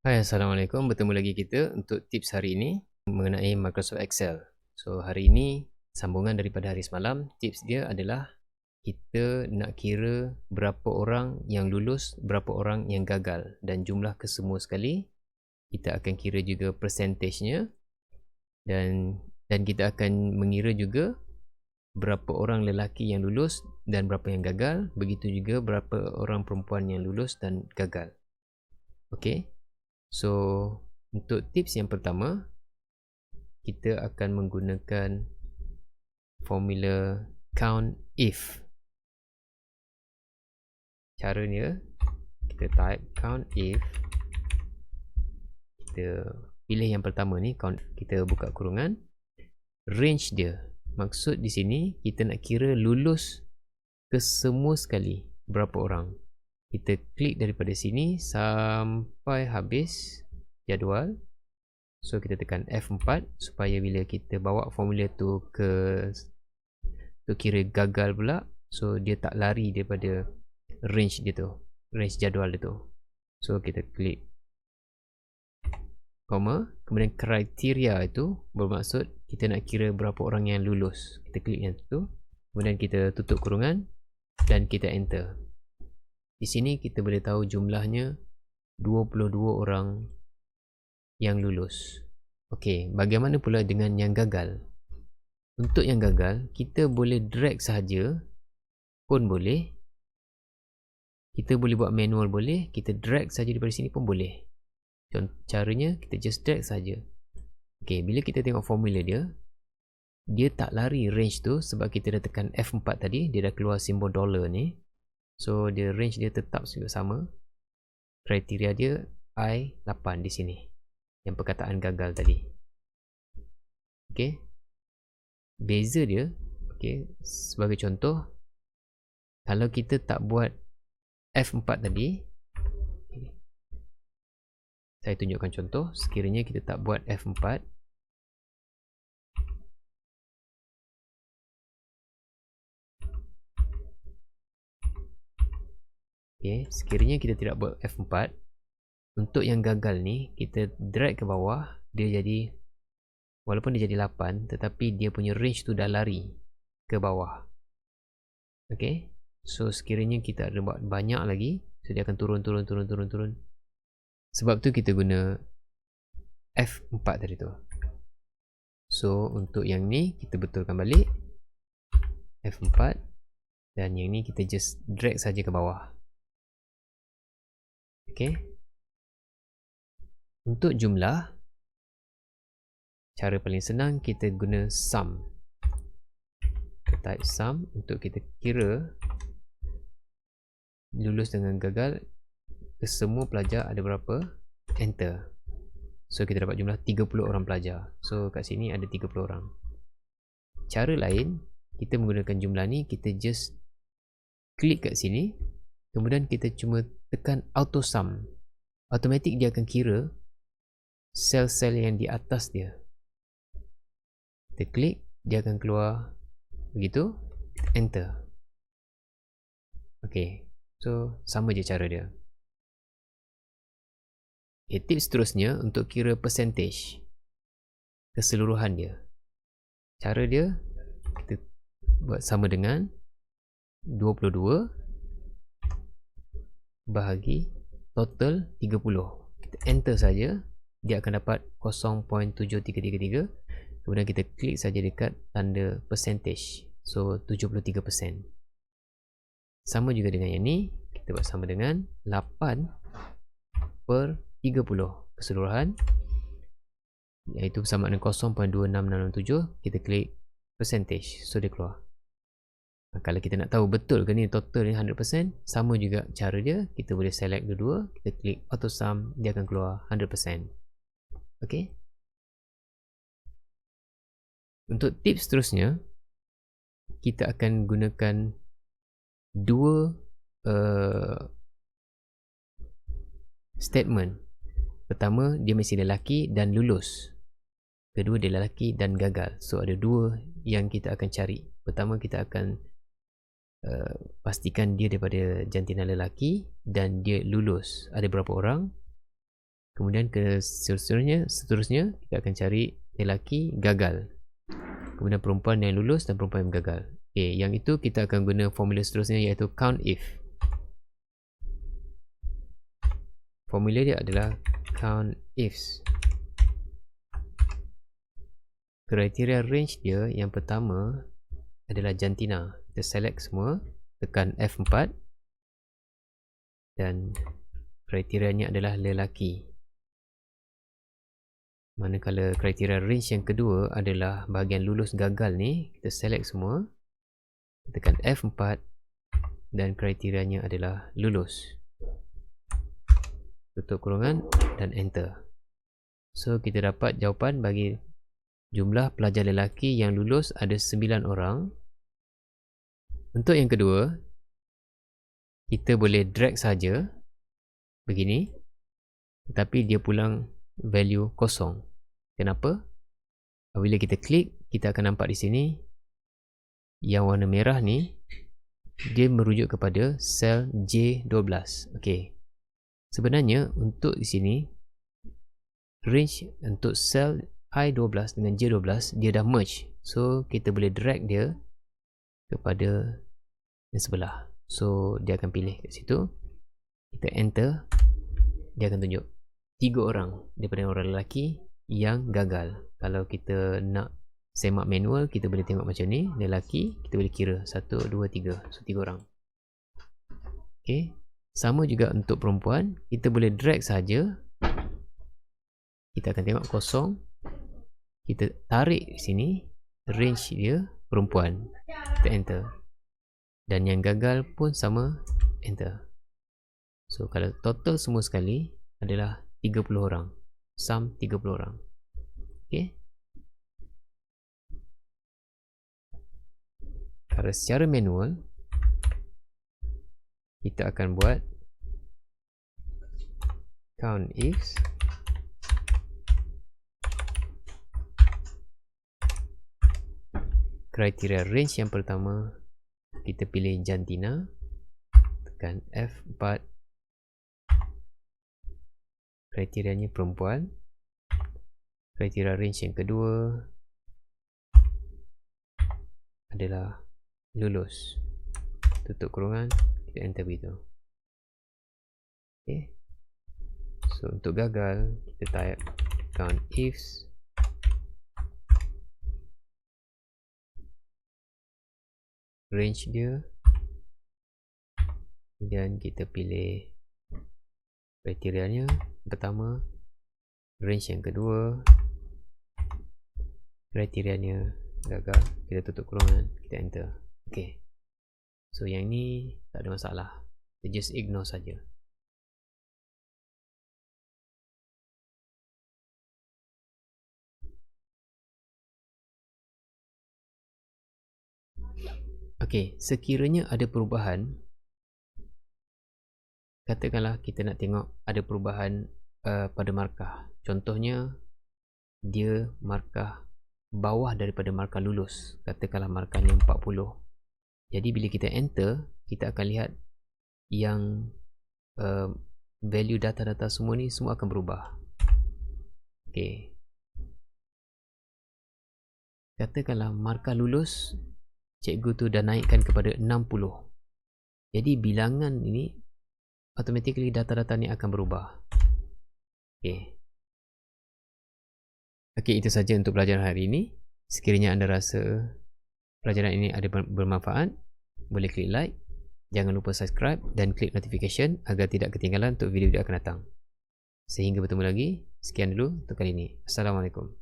Hai, Assalamualaikum. Bertemu lagi kita untuk tips hari ini mengenai Microsoft Excel. So, hari ini sambungan daripada hari semalam. Tips dia adalah kita nak kira berapa orang yang lulus, berapa orang yang gagal dan jumlah kesemua sekali. Kita akan kira juga persentasenya dan kita akan mengira juga berapa orang lelaki yang lulus dan berapa yang gagal. Begitu juga berapa orang perempuan yang lulus dan gagal. Okey. So, untuk tips yang pertama, kita akan menggunakan formula count if. Caranya, kita type count if. Kita pilih yang pertama ni, count. Kita buka kurungan. Range dia. Maksud di sini, kita nak kira lulus ke semua sekali berapa orang. Kita klik daripada sini sampai habis jadual. So kita tekan F4 supaya bila kita bawa formula tu ke kira gagal pula, so dia tak lari daripada range dia tu, range jadual dia tu. So kita klik koma, kemudian kriteria itu bermaksud kita nak kira berapa orang yang lulus. Kita klik yang tu, kemudian kita tutup kurungan dan kita enter. Di sini kita boleh tahu jumlahnya 22 orang yang lulus. Okey, bagaimana pula dengan yang gagal? Untuk yang gagal, kita boleh drag sahaja pun boleh. Kita boleh buat manual boleh, kita drag saja daripada sini pun boleh. Caranya kita just drag saja. Okey, bila kita tengok formula dia, dia tak lari range tu sebab kita dah tekan F4 tadi, dia dah keluar simbol dollar ni. So dia range dia tetap sama. Kriteria dia I8 di sini. Yang perkataan gagal tadi. Okey. Beza dia, okey, sebagai contoh, kalau kita tak buat F4 tadi, saya tunjukkan contoh, sekiranya kita tak buat F4, okey, sekiranya kita tidak buat F4, untuk yang gagal ni, kita drag ke bawah, dia jadi, walaupun dia jadi 8, tetapi dia punya range tu dah lari ke bawah. Okey, so sekiranya kita ada buat banyak lagi, so dia akan turun. Sebab tu kita guna F4 tadi tu. So untuk yang ni kita betulkan balik F4 dan yang ni kita just drag saja ke bawah. Okey. Untuk jumlah, cara paling senang kita guna sum. Kita type sum untuk kita kira lulus dengan gagal kesemua pelajar ada berapa, enter. So kita dapat jumlah 30 orang pelajar. So kat sini ada 30 orang. Cara lain, kita menggunakan jumlah ni, kita just klik kat sini, kemudian kita cuma tekan auto sum. Automatik dia akan kira sel-sel yang di atas dia. Kita klik, dia akan keluar begitu, enter. Okay, so sama je cara dia. Okay, tips seterusnya untuk kira percentage keseluruhan dia. Cara dia, kita buat sama dengan 22 bahagi total 30. Kita enter saja, dia akan dapat 0.7333. Kemudian kita klik saja dekat tanda percentage. So 73%. Sama juga dengan yang ni, kita buat sama dengan 8/30 keseluruhan, iaitu bersama dengan 0.26667. Kita klik percentage, so dia keluar. Kalau kita nak tahu betul ke ni total ni 100%, sama juga cara dia. Kita boleh select dua-dua, kita klik auto sum, dia akan keluar 100%. Okey. Untuk tips seterusnya, kita akan gunakan dua statement. Pertama, dia mesti lelaki dan lulus. Kedua, dia lelaki dan gagal. So ada dua yang kita akan cari. Pertama, kita akan pastikan dia daripada jantina lelaki dan dia lulus. Ada berapa orang? Kemudian seterusnya kita akan cari lelaki gagal. Kemudian perempuan yang lulus dan perempuan yang gagal. Okay, yang itu kita akan guna formula seterusnya iaitu count if. Formula dia adalah count ifs. Kriteria range dia yang pertama adalah jantina. Kita select semua, tekan F4 dan kriterianya adalah lelaki. Manakala kriteria range yang kedua adalah bahagian lulus gagal ni, kita select semua, tekan F4 dan kriterianya adalah lulus. Tutup kurungan dan enter. So kita dapat jawapan bagi jumlah pelajar lelaki yang lulus ada 9 orang. Untuk yang kedua, kita boleh drag saja begini, tetapi dia pulang value kosong. Kenapa? Bila kita klik, kita akan nampak di sini yang warna merah ni dia merujuk kepada sel J12. Okey. Sebenarnya untuk di sini range untuk sel I12 dengan J12 dia dah merge. So kita boleh drag dia kepada yang sebelah. So dia akan pilih kat situ. Kita enter, dia akan tunjuk 3 orang daripada orang lelaki yang gagal. Kalau kita nak semak manual, kita boleh tengok macam ni. Lelaki, kita boleh kira 1, 2, 3. So 3 orang. Okay. Sama juga untuk perempuan, kita boleh drag saja. Kita akan tengok kosong. Kita tarik di sini, range dia perempuan. Kita enter. Dan yang gagal pun sama, enter. So kalau total semua sekali adalah 30 orang. Sum 30 orang. Okay. Kalau secara manual, kita akan buat count ifs kriteria range yang pertama, kita pilih jantina, tekan F4, kriterianya perempuan. Kriteria range yang kedua adalah lulus. Tutup kurungan, kita enter begitu. Okay. So untuk gagal, kita type count ifs range dia, dan kita pilih kriterianya pertama, range yang kedua, kriterianya gagal, kita tutup kurungan, kita enter. Okay. So yang ni tak ada masalah, kita just ignore saja. Okay, sekiranya ada perubahan, katakanlah kita nak tengok ada perubahan pada markah. Contohnya dia markah bawah daripada markah lulus. Katakanlah markahnya 40. Jadi bila kita enter, kita akan lihat yang value data-data semua ni semua akan berubah. Okay. Katakanlah markah lulus cikgu tu dah naikkan kepada 60. Jadi bilangan ini automatically data-data ni akan berubah. Okay. Okay, itu saja untuk pelajaran hari ini. Sekiranya anda rasa pelajaran ini ada bermanfaat, boleh klik like, jangan lupa subscribe dan klik notification agar tidak ketinggalan untuk video-video akan datang. Sehingga bertemu lagi, sekian dulu untuk kali ini. Assalamualaikum.